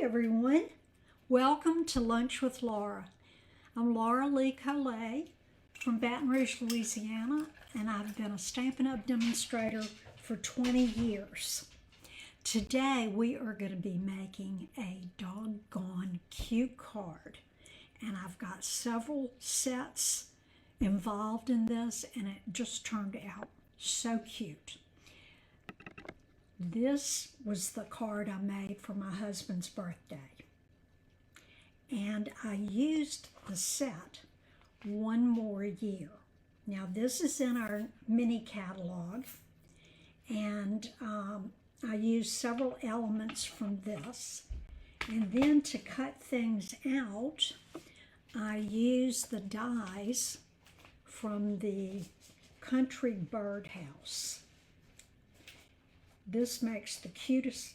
everyone. Welcome to Lunch with Laura. I'm Laura Lee Collet from Baton Rouge, Louisiana, and I've been a Stampin' Up! Demonstrator for 20 years. Today we are going to be making a doggone cute card, and I've got several sets involved in this, and it just turned out so cute. This was the card I made for my husband's birthday. And I used the set one more year. Now this is in our mini catalog, and I used several elements from this. And then to cut things out, I used the dies from the Country Birdhouse. This makes the cutest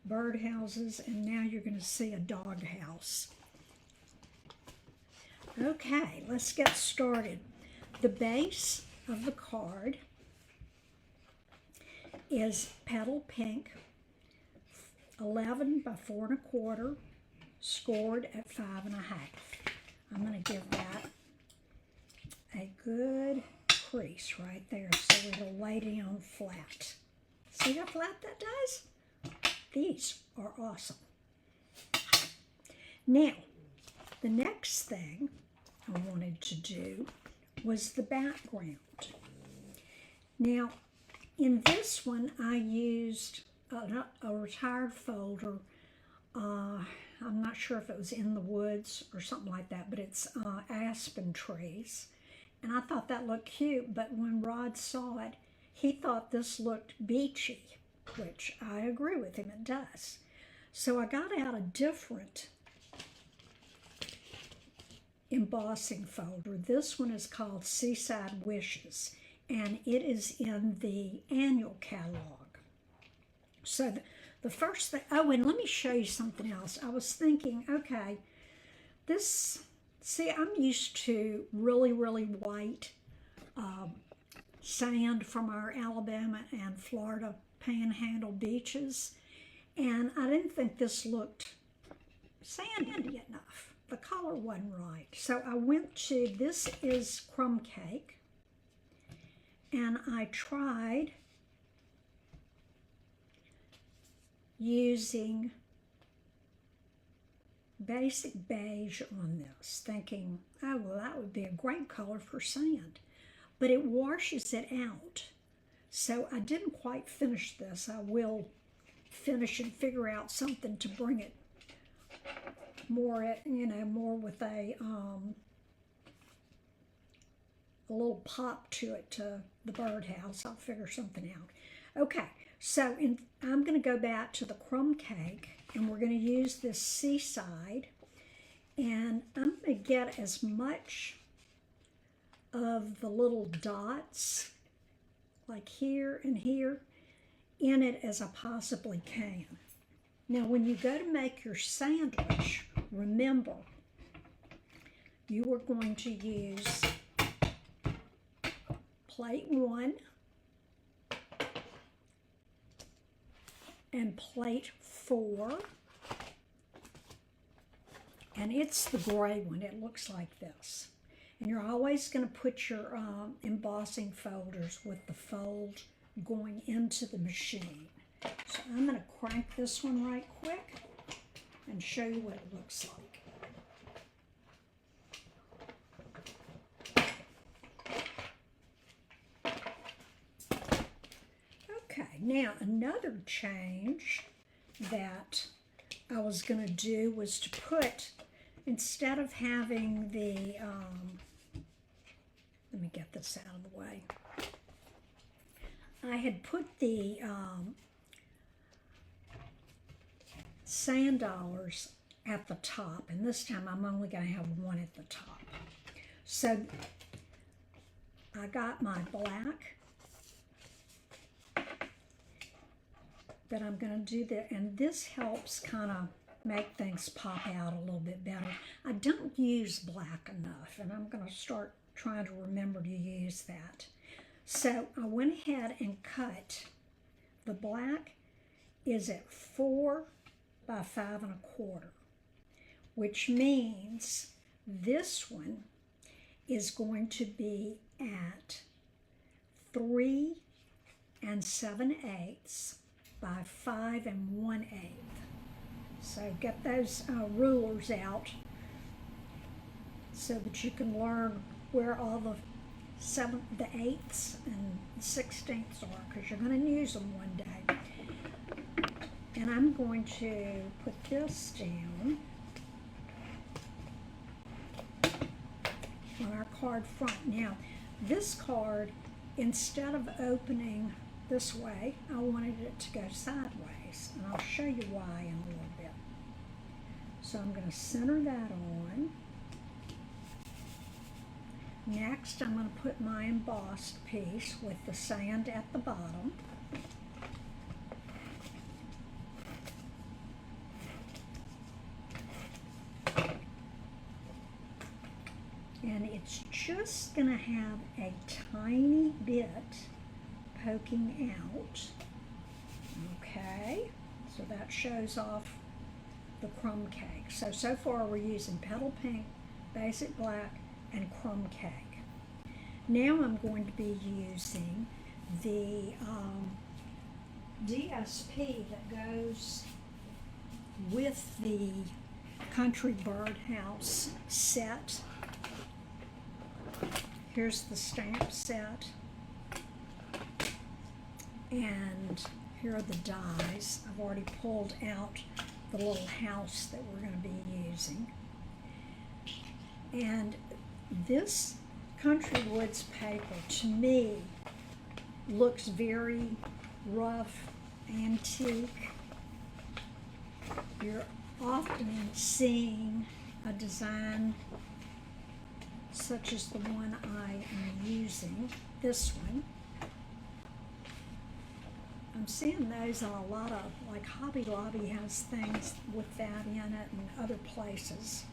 birdhouses, and now you're going to see a dog house. Okay, let's get started. The base of the card is petal pink, 11 by 4 1/4, scored at 5 1/2. I'm going to give that a good crease right there so it'll lay down flat. See how flat that does? These are awesome. Now, the next thing I wanted to do was the background. Now, in this one, I used a retired folder. I'm not sure if it was In the Woods or something like that, but it's aspen trees. And I thought that looked cute, but when Rod saw it, he thought this looked beachy, which I agree with him, it does. So I got out a different embossing folder. This one is called Seaside Wishes, and it is in the annual catalog. So the first thing, oh, and let me show you something else. I was thinking, okay, this, see, I'm used to really, really white sand from our Alabama and Florida panhandle beaches, and I didn't think this looked sandy enough. The color wasn't right. So I went to, this is Crumb Cake, and I tried using basic beige on this, thinking, oh, well, that would be a great color for sand. But it washes it out. So I didn't quite finish this. I will finish and figure out something to bring it more, more with a little pop to it, to the birdhouse. I'll figure something out. Okay, so I'm going to go back to the Crumb Cake, and we're going to use this Seaside, and I'm going to get as much of the little dots, like here and here, in it as I possibly can. Now, when you go to make your sandwich, remember, you are going to use plate 1 and plate 4, and it's the gray one. It looks like this. And you're always going to put your embossing folders with the fold going into the machine. So I'm going to crank this one right quick and show you what it looks like. Okay, now another change that I was going to do was to put, instead of having the, let me get this out of the way. I had put the sand dollars at the top, and this time I'm only going to have one at the top. So I got my black that I'm going to do there, and this helps kind of make things pop out a little bit better. I don't use black enough, and I'm going to start trying to remember to use that. So I went ahead and cut. The black is at 4 by 5 1/4, which means this one is going to be at 3 7/8 by 5 1/8. So get those rulers out so that you can learn where all the 8ths and 16ths are, because you're going to use them one day. And I'm going to put this down on our card front. Now, this card, instead of opening this way, I wanted it to go sideways, and I'll show you why in a little bit. So I'm going to center that on. Next, I'm going to put my embossed piece with the sand at the bottom. And it's just going to have a tiny bit poking out. Okay, so that shows off the crumb cake. So far we're using petal pink, basic black, and crumb cake. Now I'm going to be using the DSP that goes with the Country Birdhouse set. Here's the stamp set, and here are the dies. I've already pulled out the little house that we're going to be using. And this Country Woods paper, to me, looks very rough, antique. You're often seeing a design such as the one I am using, this one. I'm seeing those on a lot of, like Hobby Lobby has things with that in it, and other places.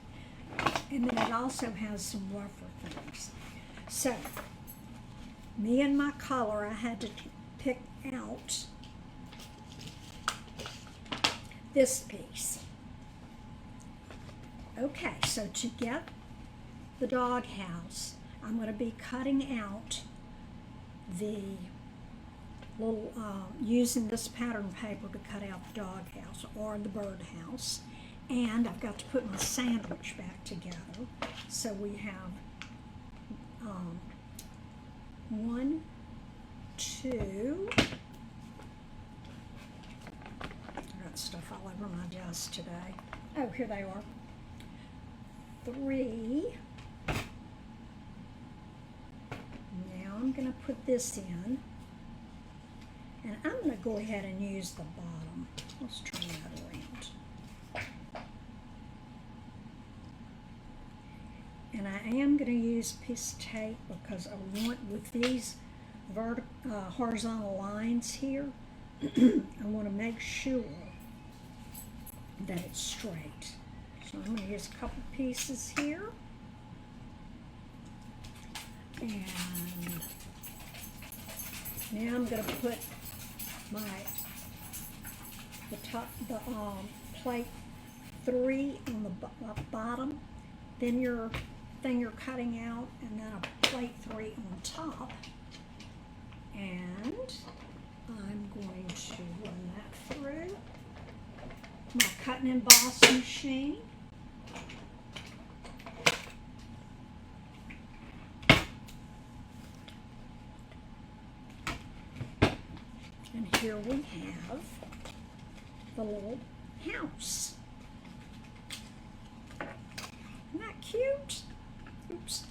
And then it also has some rougher things. So, me and my color, I had to pick out this piece. Okay, so to get the doghouse, I'm going to be cutting out the little, using this pattern paper to cut out the doghouse or the birdhouse. And I've got to put my sandwich back together. So we have 1, 2. I got stuff all over my desk today. Oh, here they are. 3. Now I'm going to put this in. And I'm going to go ahead and use the bottom. Let's turn that around. And I am going to use a piece of tape because I want, with these horizontal lines here, I want to make sure that it's straight. So I'm going to use a couple pieces here. And now I'm going to put the plate 3 on the bottom, then your thing you're cutting out, and then a plate 3 on top. And I'm going to run that through my cut and emboss machine. And here we have the little house. Isn't that cute? Oops.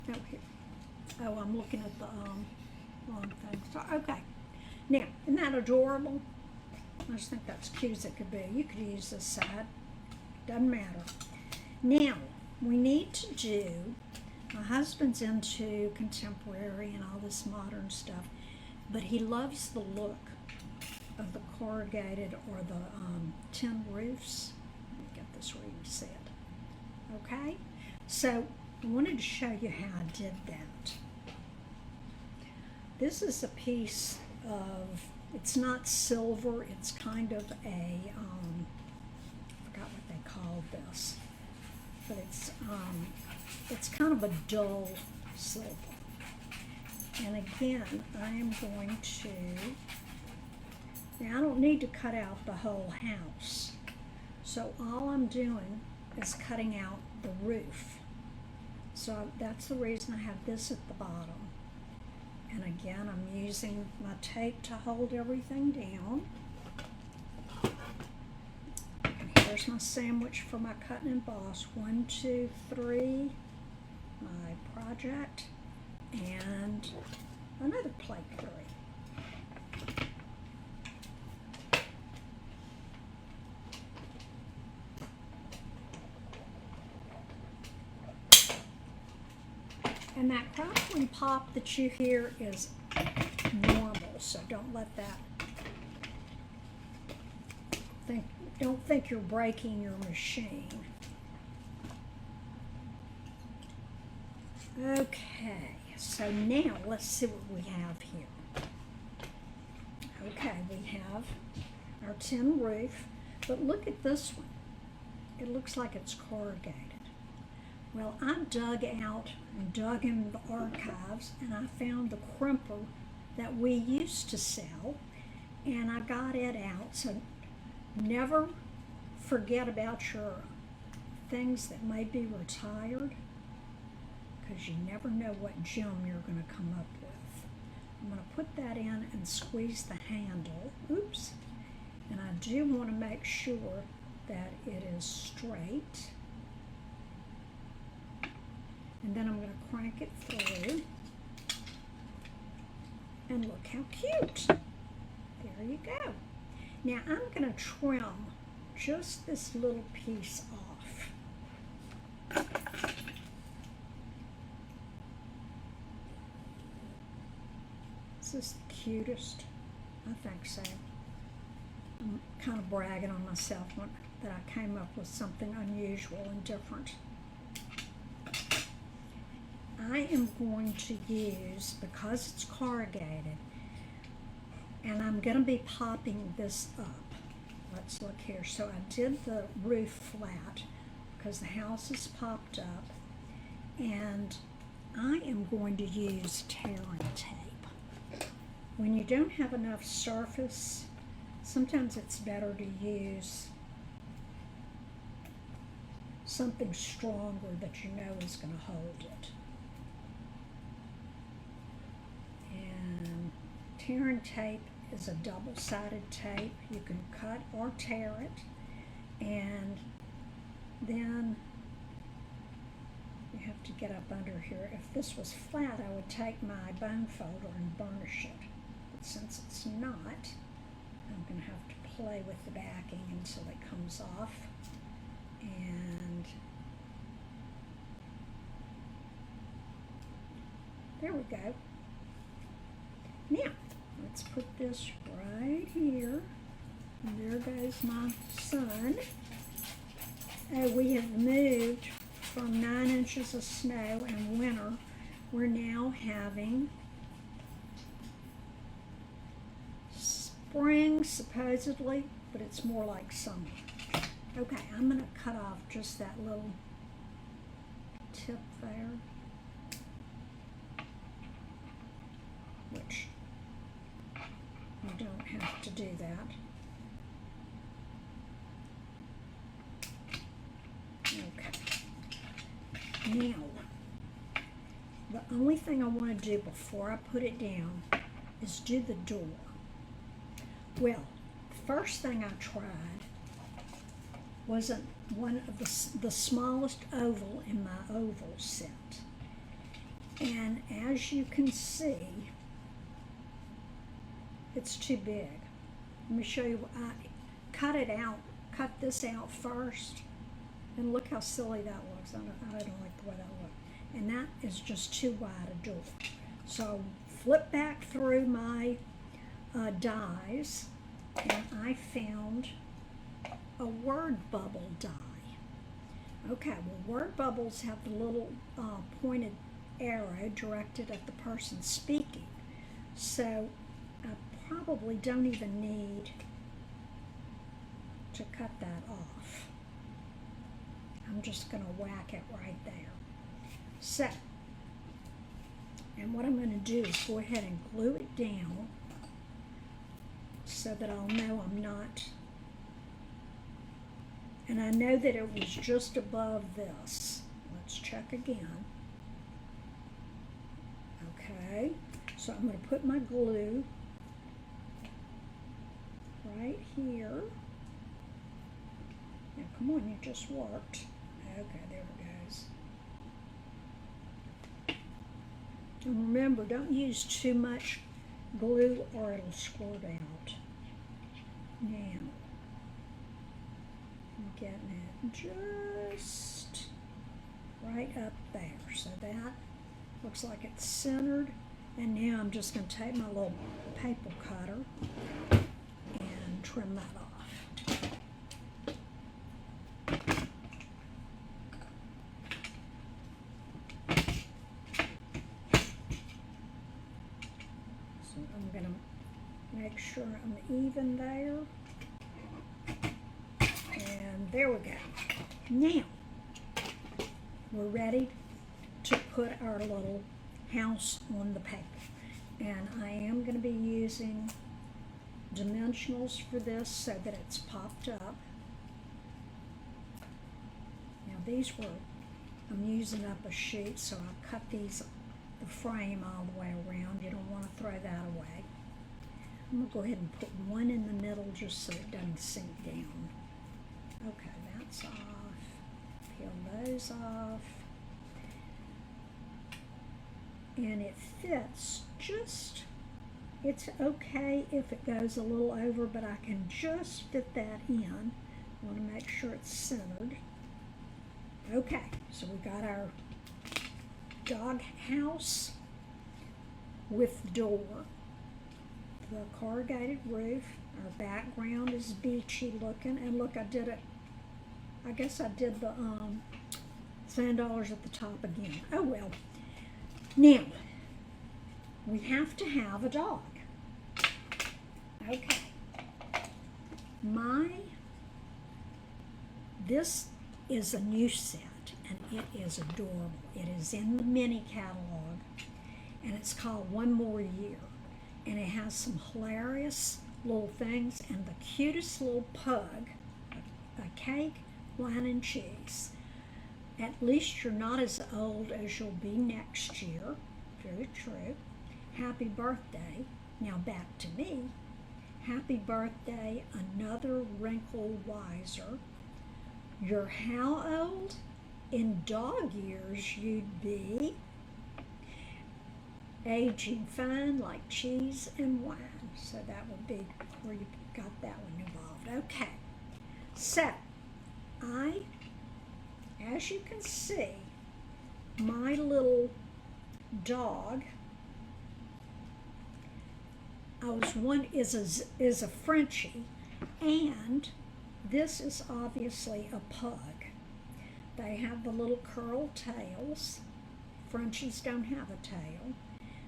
Oh, here. Oh, I'm looking at the wrong thing. So, okay. Now, isn't that adorable? I just think that's cute as it could be. You could use this side. Doesn't matter. Now, we need to do, my husband's into contemporary and all this modern stuff, but he loves the look of the corrugated or the tin roofs. Let me get this where you can see it. Okay? So, I wanted to show you how I did that. This is a piece of it's not silver, it's kind of a, I forgot what they call this, but it's kind of a dull silver. And again, I am going to, now I don't need to cut out the whole house. So all I'm doing is cutting out the roof. So that's the reason I have this at the bottom. And again, I'm using my tape to hold everything down. And here's my sandwich for my cut and emboss. 1, 2, 3, my project, and another plate 3. And that crackling pop that you hear is normal, so don't let that don't think you're breaking your machine. Okay, so now let's see what we have here. Okay, we have our tin roof, but look at this one. It looks like it's corrugated. Well, I dug out and dug in the archives, and I found the crimper that we used to sell, and I got it out. So never forget about your things that may be retired, because you never know what gem you're going to come up with. I'm going to put that in and squeeze the handle. Oops. And I do want to make sure that it is straight. And then I'm going to crank it through. And look how cute. There you go. Now I'm going to trim just this little piece off. Is this the cutest? I think so. I'm kind of bragging on myself that I came up with something unusual and different. I am going to use, because it's corrugated, and I'm going to be popping this up. Let's look here. So I did the roof flat because the house is popped up, and I am going to use tear and tape. When you don't have enough surface, sometimes it's better to use something stronger that you know is going to hold it. And tear and tape is a double-sided tape. You can cut or tear it, and then you have to get up under here. If this was flat, I would take my bone folder and burnish it. But since it's not, I'm going to have to play with the backing until it comes off. And there we go. Now, let's put this right here. And there goes my sun. We have moved from 9 inches of snow in winter. We're now having spring, supposedly, but it's more like summer. Okay, I'm going to cut off just that little tip there, which you don't have to do that. Okay. Now, the only thing I want to do before I put it down is do the door. Well, the first thing I tried wasn't one of the smallest oval in my oval set. And as you can see, it's too big. Let me show you. I cut it out, cut this out first, and look how silly that looks. I don't like the way that looks. And that is just too wide a door. So flip back through my dies, and I found a word bubble die. Okay, well, word bubbles have the little pointed arrow directed at the person speaking. So I probably don't even need to cut that off. I'm just going to whack it right there. So, and what I'm going to do is go ahead and glue it down so that I'll know I'm not, and I know that it was just above this. Let's check again. Okay, so I'm going to put my glue right here. Now come on, you just worked. Okay, there it goes. And remember, don't use too much glue or it'll squirt out. Now, I'm getting it just right up there. So that looks like it's centered. And now I'm just going to take my little paper cutter and trim that off. So I'm going to make sure I'm even there. And there we go. Now, we're ready to put our little house on the paper. And I am going to be using dimensionals for this so that it's popped up. Now these were, I'm using up a sheet, so I cut these, the frame all the way around. You don't want to throw that away. I'm going to go ahead and put one in the middle just so it doesn't sink down. Okay, that's off. Peel those off. And it fits just, it's okay if it goes a little over, but I can just fit that in. I want to make sure it's centered. Okay, so we got our dog house with the door, the corrugated roof. Our background is beachy looking, and look, I did it. I guess I did the sand dollars at the top again. Oh well. Now, we have to have a dog. Okay. This is a new set, and it is adorable. It is in the mini catalog, and it's called One More Year. And it has some hilarious little things, and the cutest little pug, a cake, wine, and cheese. At least you're not as old as you'll be next year. Very true. Happy birthday. Now back to me. Happy birthday, another wrinkle wiser. You're how old? In dog years you'd be. Aging fine like cheese and wine. So that would be where you got that one involved. Okay. So, as you can see, my little dog is a Frenchie, and this is obviously a pug. They have the little curled tails. Frenchies don't have a tail,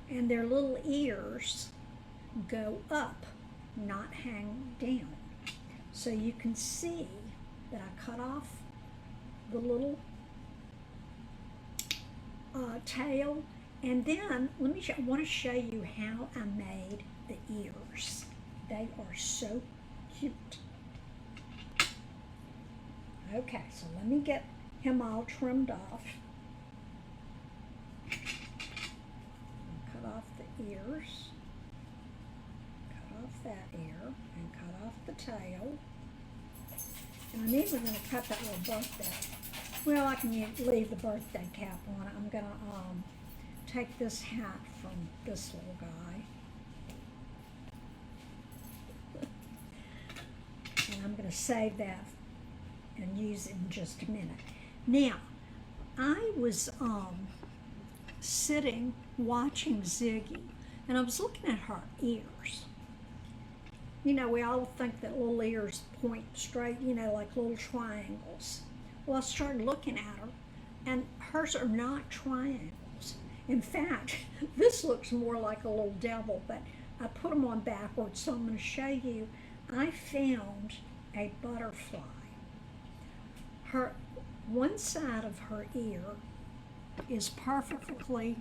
and their little ears go up, not hang down. So you can see that I cut off the little tail, and then I want to show you how I made the ears. They are so cute. Okay, so let me get him all trimmed off. Cut off the ears, cut off that ear, and cut off the tail. And I'm even going to cut that little birthday. Well, I can leave the birthday cap on it. I'm going to take this hat from this little guy. And I'm going to save that and use it in just a minute. Now, I was sitting watching Ziggy, and I was looking at her ears. You know, we all think that little ears point straight, you know, like little triangles. Well, I started looking at her, and hers are not triangles. In fact, this looks more like a little devil, but I put them on backwards, so I'm going to show you. I found a butterfly. Her one side of her ear is perfectly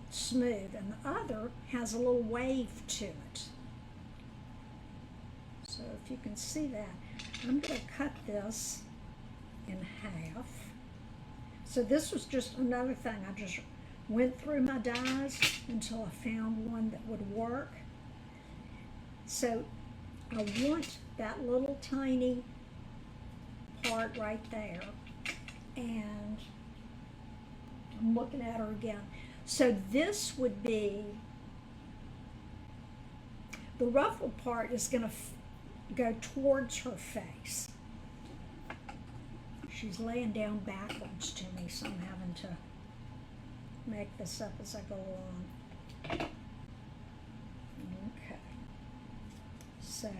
smooth, and the other has a little wave to it. So if you can see that, I'm going to cut this in half. So this was just another thing. I just went through my dies until I found one that would work. So I want that little tiny part right there, and I'm looking at her again. So this would be, the ruffled part is going to go towards her face. She's laying down backwards to me, so I'm having to make this up as I go along. Okay. So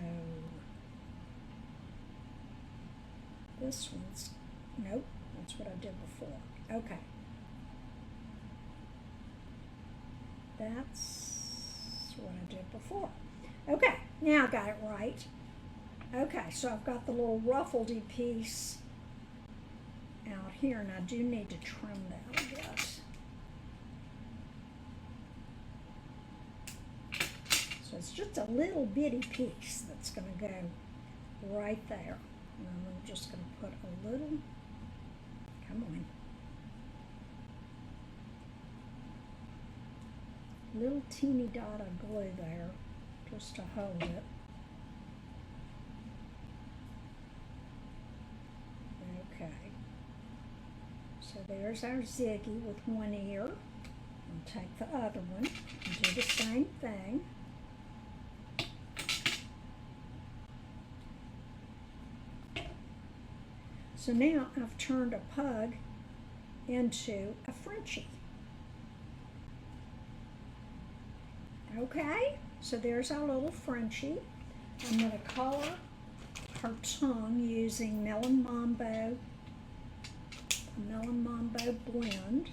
this one's, nope, that's what I did before. Okay. That's what I did before. Okay, now I got it right. Okay, so I've got the little ruffledy piece out here, and I do need to trim that a bit. So it's just a little bitty piece that's going to go right there. And I'm just going to put a little, come on, little teeny dot of glue there just to hold it. Okay, so there's our Ziggy with one ear. I'll take the other one and do the same thing. So now I've turned a pug into a Frenchie. Okay, so there's our little Frenchie. I'm going to color her tongue using Melon Mambo blend.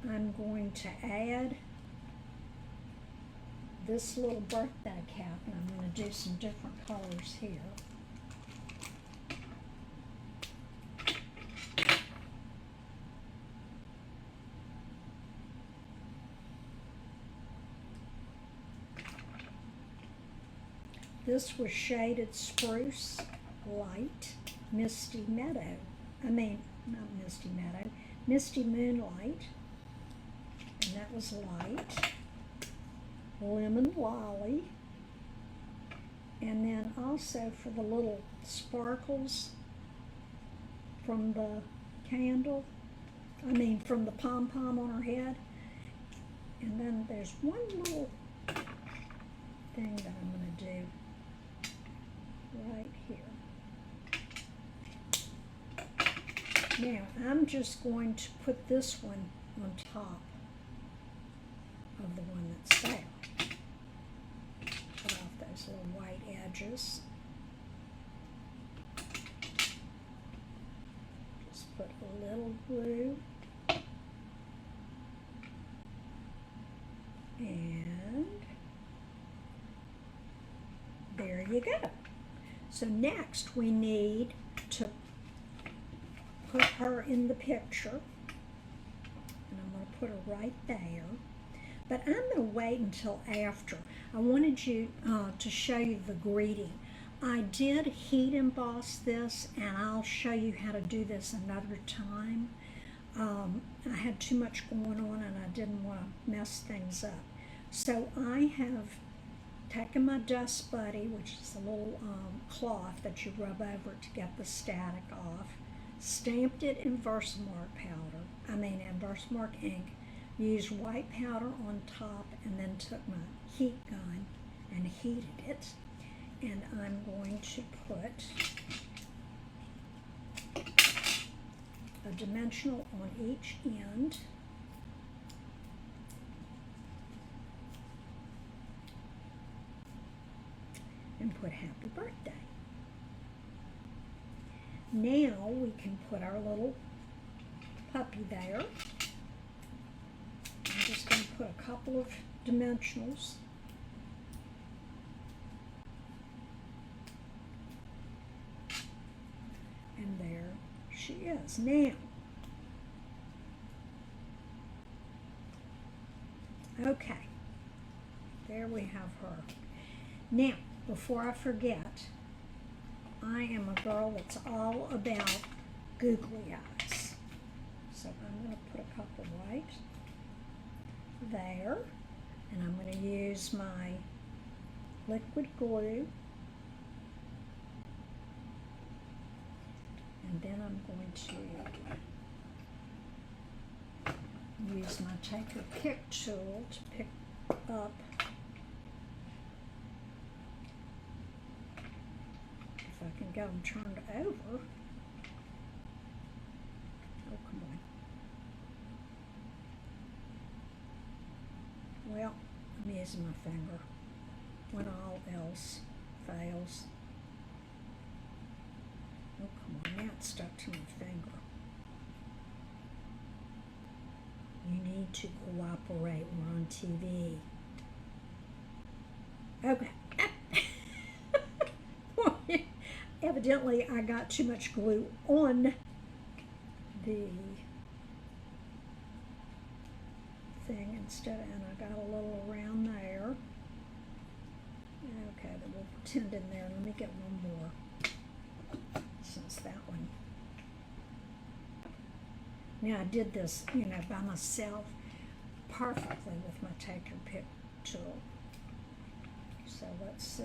I'm going to add this little birthday cap, and I'm going to do some different colors here. This was Shaded Spruce Light, Misty Meadow. I mean, not Misty Meadow, Misty Moonlight, and that was light. Lemon Lolly, and then also for the little sparkles from the candle, from the pom-pom on her head. And then there's one little thing that I'm going to do right here. Now I'm just going to put this one on top of the one that's there. Cut off those little white edges. Just put a little glue. And there you go. So next we need to put her in the picture. And I'm going to put her right there. But I'm going to wait until after. I wanted you to show you the greeting. I did heat emboss this, and I'll show you how to do this another time. I had too much going on, and I didn't want to mess things up. So I have taken my Dust Buddy, which is a little cloth that you rub over to get the static off, stamped it in Versamark Versamark ink, used white powder on top, and then took my heat gun and heated it. And I'm going to put a dimensional on each end. And put happy birthday. Now we can put our little puppy there. put a couple of dimensionals. And there she is. Now, okay, there we have her. Now, before I forget, I am a girl that's all about googly eyes. So I'm going to put a couple right there, and I'm going to use my liquid glue, and then I'm going to use my Take Your Pick tool to pick up if I can get them turned over. Oh, come on. Well, I'm using my finger when all else fails. Oh, come on, now it's stuck to my finger. You need to cooperate, we're on TV. Okay. Evidently, I got too much glue on the thing instead, and I got a little around there. Okay, then we'll pretend in there. Let me get one more, since that one. Now I did this, by myself perfectly with my Take Your Pick tool. So let's see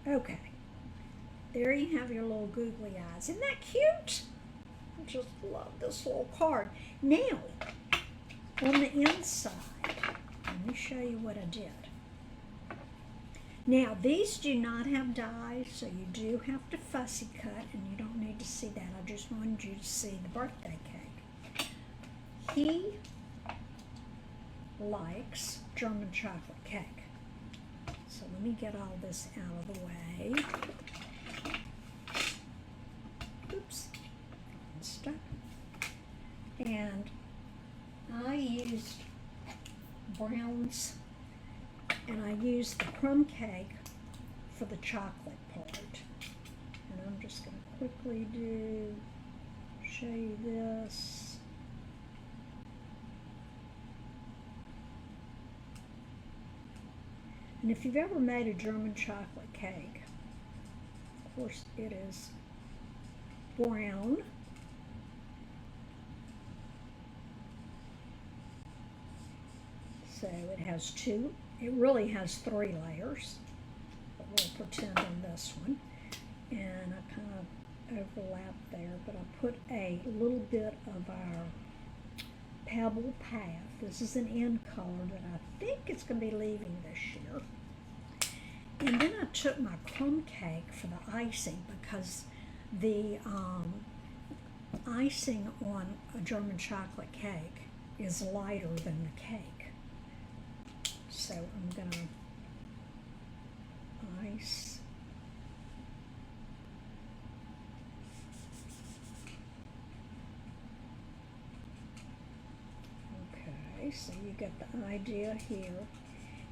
if, okay. There you have your little googly eyes. Isn't that cute? I just love this little card. Now, on the inside, let me show you what I did. Now, these do not have dies, so you do have to fussy cut, and you don't need to see that. I just wanted you to see the birthday cake. He likes German chocolate cake. So let me get all this out of the way. Oops, stuck. And I used browns, and I used the crumb cake for the chocolate part. And I'm just going to quickly show you this. And if you've ever made a German chocolate cake, of course it is brown. So it has it really has 3 layers, but we'll pretend on this one. And I kind of overlap there, but I put a little bit of our Pebble Path. This is an end color that I think it's going to be leaving this year. And then I took my crumb cake for the icing, because the icing on a German chocolate cake is lighter than the cake. So I'm going to ice. Okay, so you get the idea here.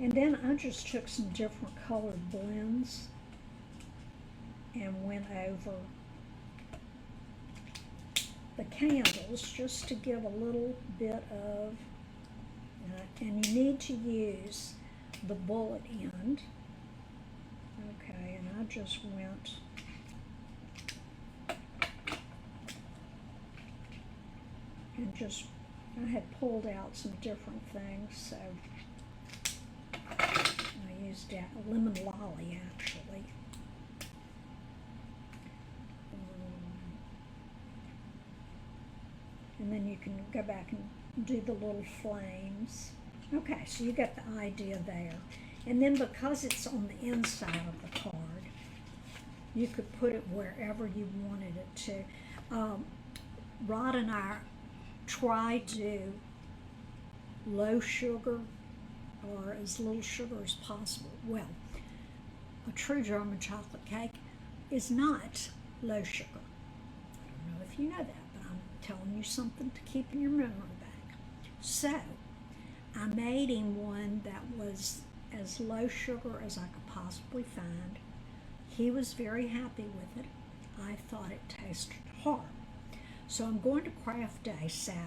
And then I just took some different colored blends and went over the candles just to give a little bit of, and you need to use the bullet end. Okay, and I just went and I had pulled out some different things, so I used a lemon lolly actually. And then you can go back and do the little flames. Okay, so you get the idea there. And then because it's on the inside of the card, you could put it wherever you wanted it to. Rod and I try to do low sugar or as little sugar as possible. Well, a true German chocolate cake is not low sugar. I don't know if you know that, but I'm telling you something to keep in your memory bank. So I made him one that was as low sugar as I could possibly find. He was very happy with it. I thought it tasted hard. So I'm going to Craft Day Saturday.